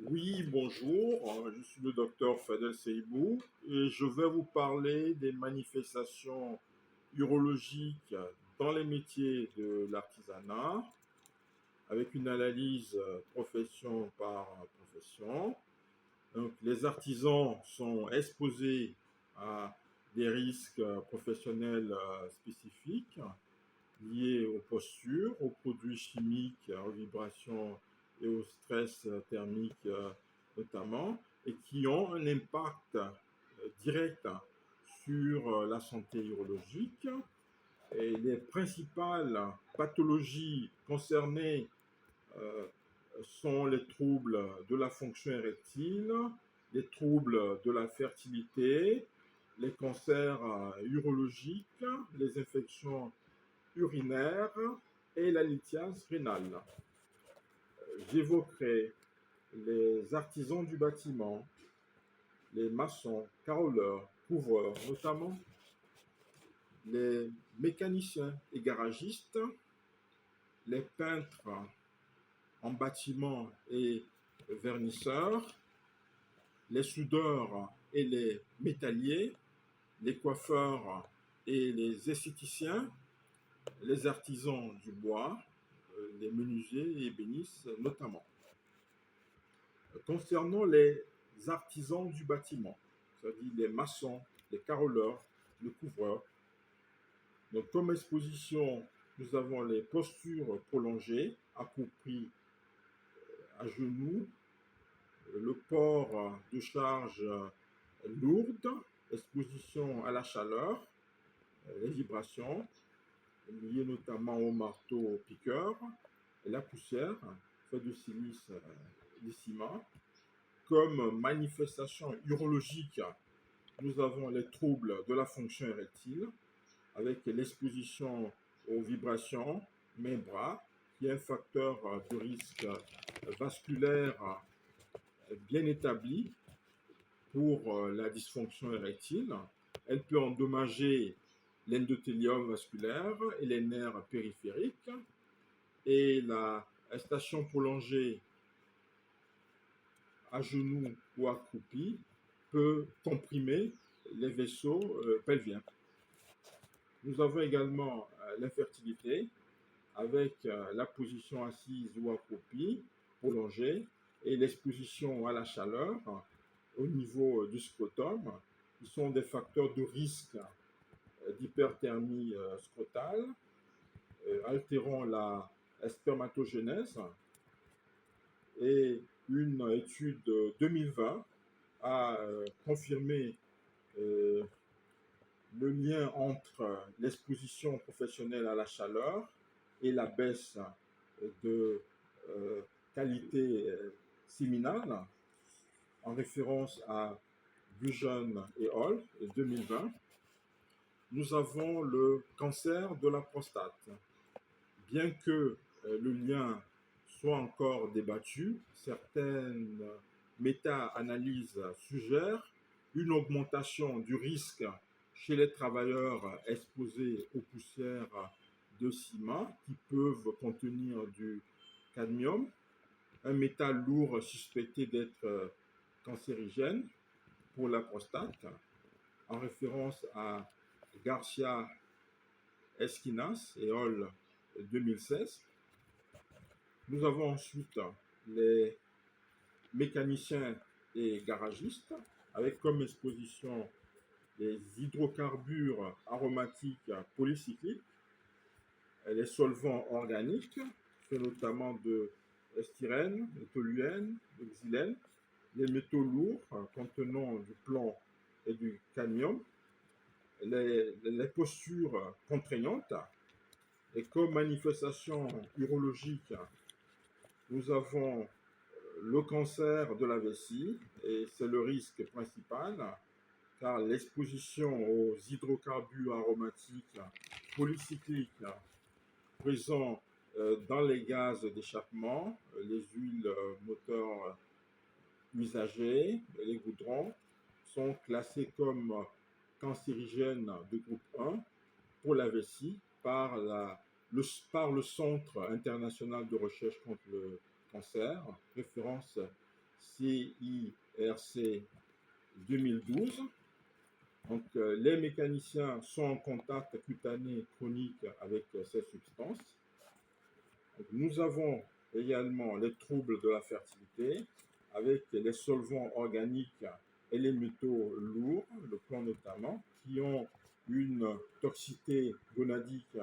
Oui, bonjour, je suis le docteur Fadel Seibou et je vais vous parler des manifestations urologiques dans les métiers de l'artisanat avec une analyse profession par profession. Donc, les artisans sont exposés à des risques professionnels spécifiques liés aux postures, aux produits chimiques, aux vibrations et au stress thermique notamment, et qui ont un impact direct sur la santé urologique. Et les principales pathologies concernées euh, sont les troubles de la fonction érectile, les troubles de la fertilité, les cancers urologiques, les infections urinaires et la lithiase rénale. J'évoquerai les artisans du bâtiment, les maçons, caroleurs, couvreurs notamment, les mécaniciens et garagistes, les peintres en bâtiment et vernisseurs, les soudeurs et les métalliers, les coiffeurs et les esthéticiens, les artisans du bois, les menuisiers et ébénistes notamment. Concernant les artisans du bâtiment, c'est-à-dire les maçons, les caroleurs, les couvreurs, donc comme exposition, nous avons les postures prolongées, accroupies à genoux, le port de charge lourde, exposition à la chaleur, les vibrations, liées notamment au marteau piqueur, et la poussière, faite de silice et de ciment. Comme manifestation urologique, nous avons les troubles de la fonction érectile, avec l'exposition aux vibrations main-bras, qui est un facteur de risque vasculaire bien établi pour la dysfonction érectile. Elle peut endommager l'endothélium vasculaire et les nerfs périphériques. Et la station prolongée à genoux ou accroupi peut comprimer les vaisseaux pelviens. Nous avons également l'infertilité avec la position assise ou accroupie, prolongée, et l'exposition à la chaleur au niveau du scrotum, qui sont des facteurs de risque d'hyperthermie scrotale, altérant la spermatogénèse. Et une étude de 2020 a confirmé le lien entre l'exposition professionnelle à la chaleur et la baisse de qualité séminale, en référence à Bujon et Hall, 2020. Nous avons le cancer de la prostate. Bien que le lien soit encore débattu, certaines méta-analyses suggèrent une augmentation du risque chez les travailleurs exposés aux poussières de ciment qui peuvent contenir du cadmium, un métal lourd suspecté d'être cancérigène pour la prostate, en référence à Garcia Esquinas et Hall 2016. Nous avons ensuite les mécaniciens et garagistes, avec comme exposition les hydrocarbures aromatiques polycycliques, les solvants organiques, faits notamment de styrène, de toluène, de xylène, les métaux lourds contenant du plomb et du cadmium, les postures contraignantes. Et comme manifestation urologique, nous avons le cancer de la vessie, et c'est le risque principal, car l'exposition aux hydrocarbures aromatiques polycycliques présents dans les gaz d'échappement, les huiles moteurs usagées, les goudrons, sont classés comme cancérigènes de groupe 1 pour la vessie par le Centre international de recherche contre le cancer, référence CIRC 2012. Donc, les mécaniciens sont en contact cutané chronique avec ces substances. Donc, nous avons également les troubles de la fertilité avec les solvants organiques et les métaux lourds, le plomb notamment, qui ont une toxicité gonadique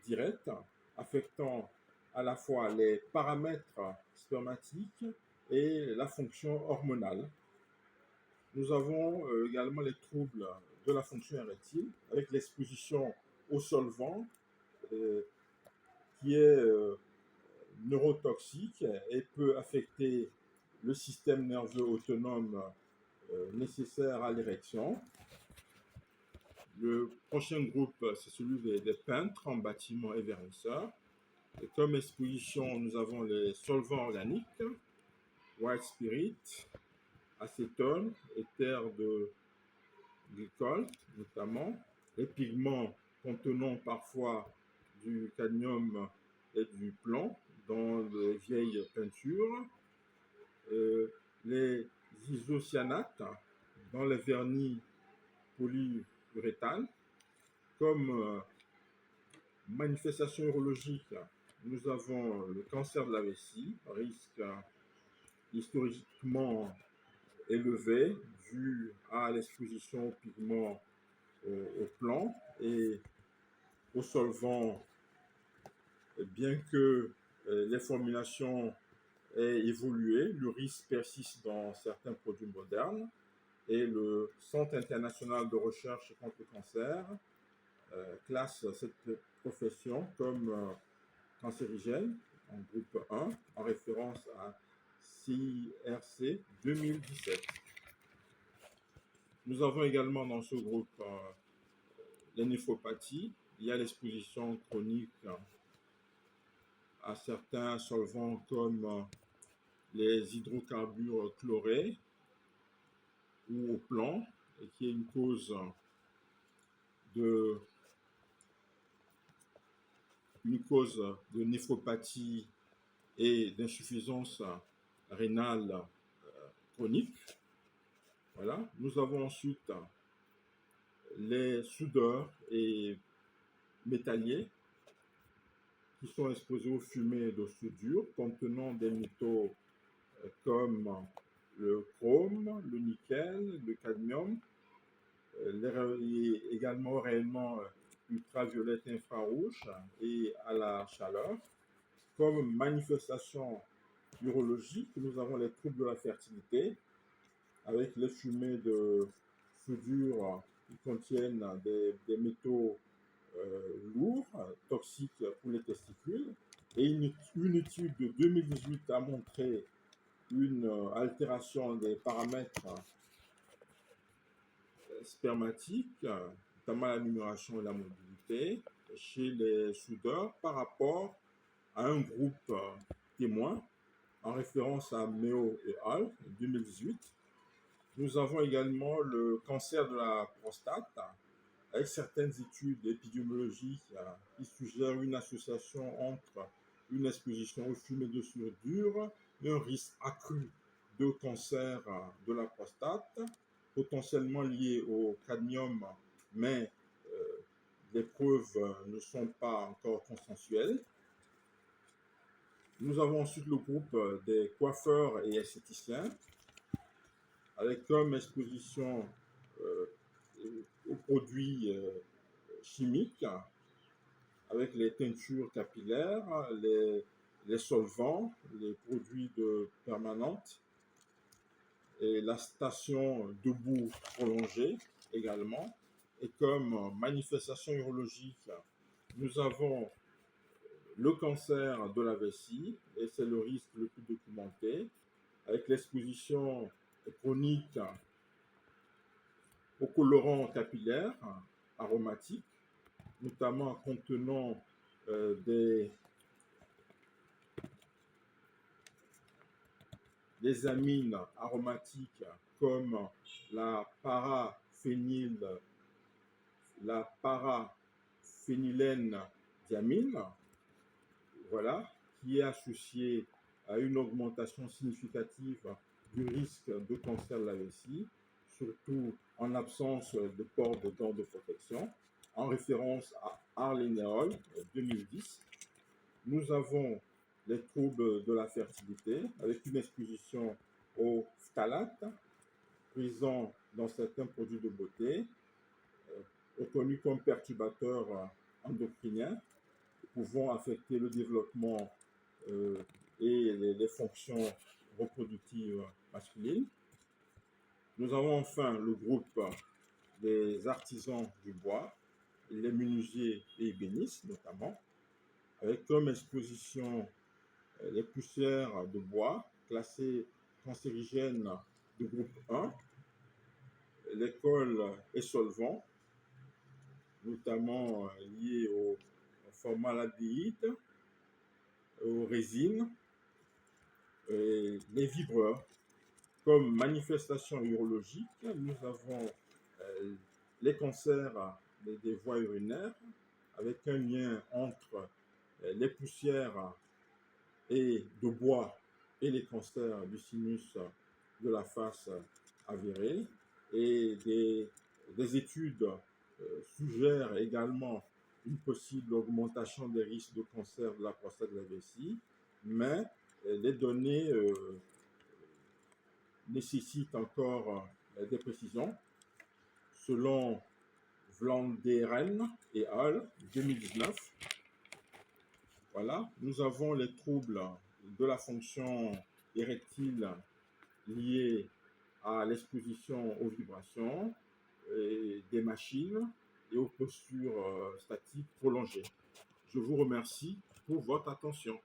directe, affectant à la fois les paramètres spermatiques et la fonction hormonale. Nous avons également les troubles de la fonction érectile avec l'exposition au solvant qui est neurotoxique et peut affecter le système nerveux autonome nécessaire à l'érection. Le prochain groupe, c'est celui des peintres en bâtiment et vernisseurs. Et comme exposition, nous avons les solvants organiques, white spirit, acétone, éther de glycol notamment, les pigments contenant parfois du cadmium et du plomb dans les vieilles peintures, les isocyanates dans les vernis polyuréthane. Comme manifestation urologique, nous avons le cancer de la vessie, risque historiquement élevé dû à l'exposition aux pigments au plomb et aux solvants, bien que les formulations aient évolué, le risque persiste dans certains produits modernes et le Centre international de recherche contre le cancer classe cette profession comme cancérigène en groupe 1 en référence à CIRC 2017. Nous avons également dans ce groupe les néphropathies. Il y a l'exposition chronique à certains solvants comme les hydrocarbures chlorés ou au plomb, et qui est une cause de néphropathie et d'insuffisance rénale chronique. Voilà. Nous avons ensuite les soudeurs et métalliers qui sont exposés aux fumées de soudure contenant des métaux comme le chrome, le nickel, le cadmium, également réellement ultraviolette infrarouge et à la chaleur. Comme manifestation urologique, nous avons les troubles de la fertilité avec les fumées de soudure qui contiennent des métaux lourds, toxiques pour les testicules. Et une étude de 2018 a montré une altération des paramètres spermatiques, notamment la numération et la mobilité, chez les soudeurs par rapport à un groupe témoin en référence à Meo et al. 2018. Nous avons également le cancer de la prostate avec certaines études épidémiologiques qui suggèrent une association entre une exposition aux fumées de soudure et un risque accru de cancer de la prostate, potentiellement lié au cadmium, mais les preuves ne sont pas encore consensuelles. Nous avons ensuite le groupe des coiffeurs et esthéticiens, avec comme exposition aux produits chimiques, avec les teintures capillaires, les solvants, les produits de permanente et la station debout prolongée également. Et comme manifestation urologique, nous avons le cancer de la vessie, et c'est le risque le plus documenté, avec l'exposition chronique aux colorants capillaires aromatiques, notamment contenant des amines aromatiques comme la paraphénylène diamine, voilà, qui est associée à une augmentation significative du risque de cancer de la vessie, surtout en absence de port de gants de protection, en référence à Arlénéol 2010. Nous avons les troubles de la fertilité avec une exposition aux phtalates présents dans certains produits de beauté, reconnus comme perturbateurs endocriniens, pouvant affecter le développement et les fonctions reproductives masculines. Nous avons enfin le groupe des artisans du bois, les menuisiers et ébénistes notamment, avec comme exposition les poussières de bois classées cancérigènes de groupe 1, les cols et solvants, notamment liés au formaldéhyde, aux résines, et les vibreurs. Comme manifestation urologique, nous avons les cancers des voies urinaires, avec un lien entre les poussières et de bois et les cancers du sinus de la face avérés. Et des études suggèrent également une possible augmentation des risques de cancer de la prostate de la vessie, mais les données nécessitent encore des précisions. Selon Vlanderen et al. 2019, voilà, nous avons les troubles de la fonction érectile liés à l'exposition aux vibrations, et des machines et aux postures statiques prolongées. Je vous remercie pour votre attention.